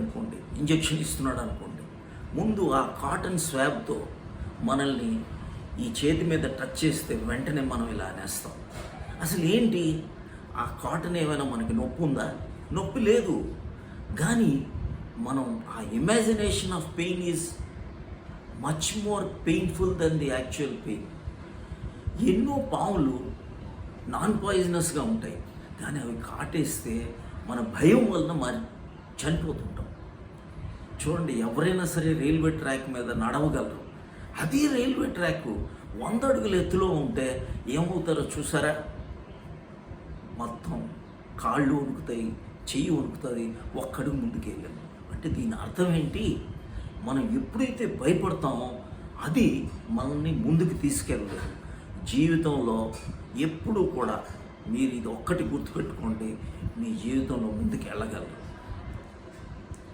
అనుకోండి, ఇంజెక్షన్ ఇస్తున్నాడు అనుకోండి, ముందు ఆ కాటన్ స్వాబ్తో మనల్ని ఈ చేతి మీద టచ్ చేస్తే వెంటనే మనం ఇలా అనేస్తాం. అసలు ఏంటి ఆ కాటన్ ఏమైనా మనకి నొప్పి ఉందా? నొప్పి లేదు. కానీ మనం ఆ imagination of pain is much more painful than the actual pain. ఎన్నో పాములు నాన్ పాయిజనస్గా ఉంటాయి, కానీ అవి కాటేస్తే మన భయం వలన చనిపోతుంటాం. చూడండి, ఎవరైనా సరే రైల్వే ట్రాక్ మీద నడవగలరు. అదే రైల్వే ట్రాక్ 100 అడుగుల ఎత్తులో ఉంటే ఏమవుతారో చూసారా? మొత్తం కాళ్ళు వణుకుతాయి, చెయ్యి వణుకుతుంది, ఒక్కడుగు ముందుకు వెళ్ళాము. అంటే దీని అర్థం ఏంటి? మనం ఎప్పుడైతే భయపడతామో అది మనల్ని ముందుకు తీసుకెళ్ళలేదు. జీవితంలో ఎప్పుడూ కూడా మీరు ఇది ఒక్కటి గుర్తుపెట్టుకోండి, మీ జీవితంలో ముందుకు వెళ్ళగలరు.